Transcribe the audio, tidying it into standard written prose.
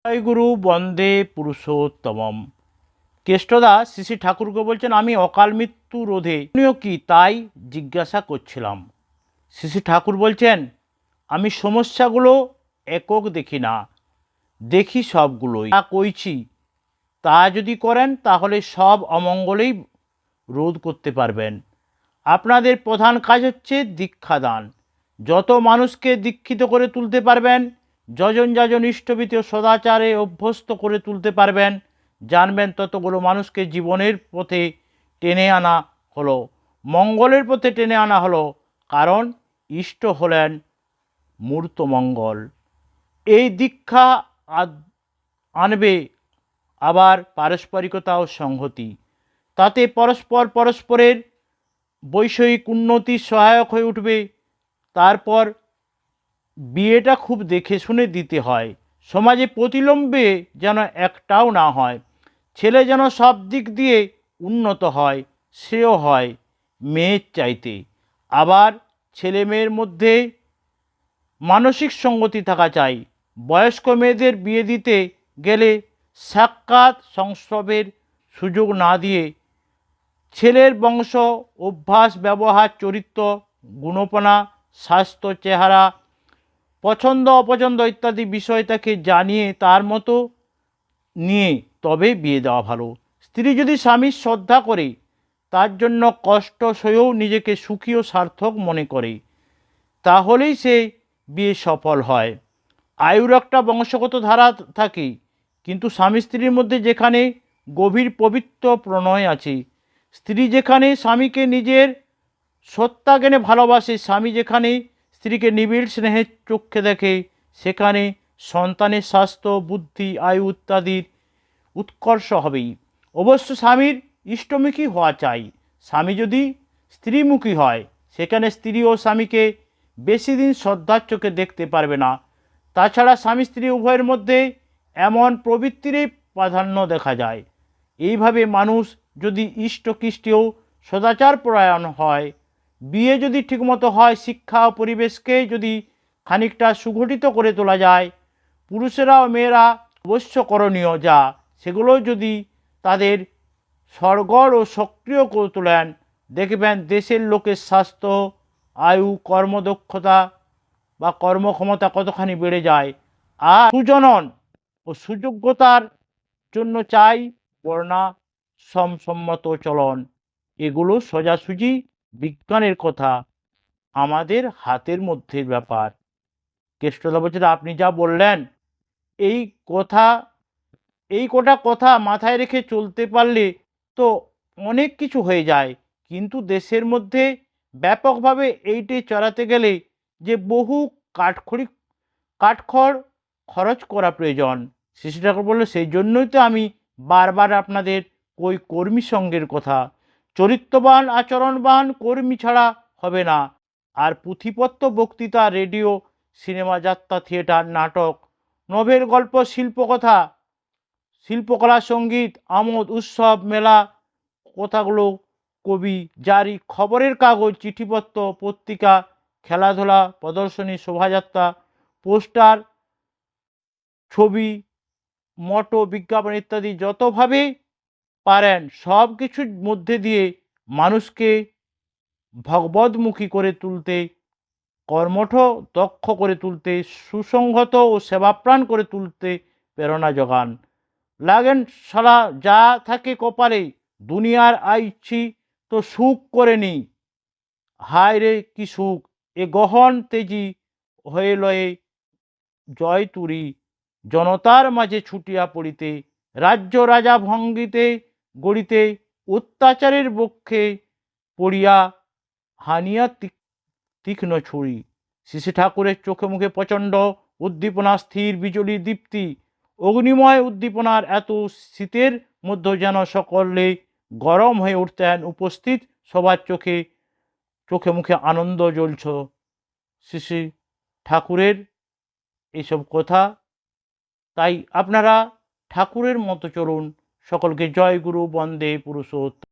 জয় গুরু বন্দে পুরুষোত্তমম। কেষ্টদা শ্রী শ্রী ঠাকুরকে বলছেন, আমি অকাল মৃত্যু রোধে কি তাই জিজ্ঞাসা করছিলাম। শ্রী শ্রী ঠাকুর বলছেন, আমি সমস্যাগুলো একক দেখি না, দেখি সবগুলোই। যা কইছি তা যদি করেন তাহলে সব অমঙ্গলেই রোধ করতে পারবেন। আপনাদের প্রধান কাজ হচ্ছে দীক্ষাদান। যত মানুষকে দীক্ষিত করে তুলতে পারবেন, যজন যাজন ইষ্টভীতি ও সদাচারে অভ্যস্ত করে তুলতে পারবেন, জানবেন ততগুলো মানুষকে জীবনের পথে টেনে আনা হলো, মঙ্গলের পথে টেনে আনা হলো। কারণ ইষ্ট হলেন মূর্ত মঙ্গল। এই দীক্ষা আনবে আবার পারস্পরিকতা ও সংহতি। তাতে পরস্পর পরস্পরের বৈষয়িক উন্নতির সহায়ক হয়ে উঠবে। তারপর বিয়েটা খুব দেখে শুনে দিতে হয়। সমাজে প্রতিলম্বে যেন একটাও না হয়। ছেলে যেন সব দিক দিয়ে উন্নত হয়, শ্রেয় হয় মেয়ের চাইতে। আবার ছেলে মেয়ের মধ্যে মানসিক সঙ্গতি থাকা চাই। বয়স্ক মেয়েদের বিয়ে দিতে গেলে সাক্ষাৎ সংস্রবের সুযোগ না দিয়ে ছেলের বংশ, অভ্যাস, ব্যবহার, চরিত্র, গুণপনা, স্বাস্থ্য, চেহারা, পছন্দ অপছন্দ ইত্যাদি বিষয় তাকে জানিয়ে তার মতো নিয়ে তবে বিয়ে দেওয়া ভালো। স্ত্রী যদি স্বামীর শ্রদ্ধা করে, তার জন্য কষ্ট সয়েও নিজেকে সুখী ও সার্থক মনে করে, তাহলেই সে বিয়ে সফল হয়। আয়ুর একটা বংশগত ধারা থাকে, কিন্তু স্বামী স্ত্রীর মধ্যে যেখানে গভীর পবিত্র প্রণয় আছে, স্ত্রী যেখানে স্বামীকে নিজের সত্যাজ্ঞানে ভালোবাসে, স্বামী যেখানে স্ত্রীকে নিবিড় স্নেহের চক্ষে দেখে, সেখানে সন্তানের স্বাস্থ্য, বুদ্ধি, আয়ু ইত্যাদির উৎকর্ষ হবেই। অবশ্য স্বামীর ইষ্টমুখী হওয়া চাই। স্বামী যদি স্ত্রীমুখী হয়, সেখানে স্ত্রী ও স্বামীকে বেশি দিন শ্রদ্ধার চোখে দেখতে পারবে না। তাছাড়া স্বামী স্ত্রী উভয়ের মধ্যে এমন প্রবৃত্তিরই প্রাধান্য দেখা যায়। এইভাবে মানুষ যদি ইষ্টকৃষ্টি ও সদাচার পরায়ণ হয়, বিয়ে যদি ঠিকমতো হয়, শিক্ষা ও পরিবেশকে যদি খানিকটা সুগঠিত করে তোলা যায়, পুরুষেরা ও মেয়েরা অবশ্য করণীয় যা, সেগুলো যদি তাদের সড়গড় ও সক্রিয় করে তোলেন, দেখবেন দেশের লোকের স্বাস্থ্য, আয়ু, কর্মদক্ষতা বা কর্মক্ষমতা কতখানি বেড়ে যায়। আর সুজনন ও সুযোগ্যতার জন্য চাই বর্ণাশ্রমসম্মত চলন। এগুলো সোজাসুজি বিজ্ঞানের কথা, আমাদের হাতের মধ্যে ব্যাপার। কেষ্টদা বলছেন, আপনি যা বললেন এই কথা, এই কটা কথা মাথায় রেখে চলতে পারলে তো অনেক কিছু হয়ে যায়। কিন্তু দেশের মধ্যে ব্যাপকভাবে এইটি চড়াতে গেলে যে বহু কাঠখড় খরচ করা প্রয়োজন। শ্রী ঠাকুর বলল, সেই জন্যই তো আমি বারবার আপনাদের ওই কর্মী সঙ্গের কথা। চরিত্রবান আচরণবান কর্মী ছাড়া হবে না। আর পুঁথিপত্র, বক্তৃতা, রেডিও, সিনেমা, যাত্রা, থিয়েটার, নাটক, নভেল, গল্প, শিল্পকথা, শিল্পকলা, সঙ্গীত, আমোদ, উৎসব, মেলা, কথাগুলো, কবি, জারি, খবরের কাগজ, চিঠিপত্র, পত্রিকা, খেলাধুলা, প্রদর্শনী, শোভাযাত্রা, পোস্টার, ছবি, মটো, বিজ্ঞাপন ইত্যাদি যতভাবে পারেন সব কিছুর মধ্যে দিয়ে মানুষকে ভগবদ্মুখী করে তুলতে, কর্মঠ দক্ষ করে তুলতে, সুসংহত ও সেবাপ্রাণ করে তুলতে প্রেরণা যোগান। লাগেন সালা যা থাকে কপালে, দুনিয়ার আইছি তো সুখ করে নি। হায় রে কি সুখ, এ গহন তেজি হয়ে লয়ে জয় তুরি, জনতার মাঝে ছুটিয়া পড়িতে, রাজ্য রাজা ভঙ্গিতে গড়িতে, অত্যাচারের বক্ষে পড়িয়া হানিয়া তীক্ষ্ণ ছুরি। শ্রী ঠাকুরের চোখে মুখে প্রচণ্ড উদ্দীপনা, স্থির বিজলী দীপ্তি, অগ্নিময় উদ্দীপনার এত শীতের মধ্যে যেন সকলে গরম হয়ে উঠতেন। উপস্থিত সবার চোখে চোখে মুখে আনন্দ জ্বলছ। শ্রী ঠাকুরের এইসব কথা, তাই আপনারা ঠাকুরের মতো চলুন। সকলকে জয় গুরু বন্দে পুরুষোত্তম।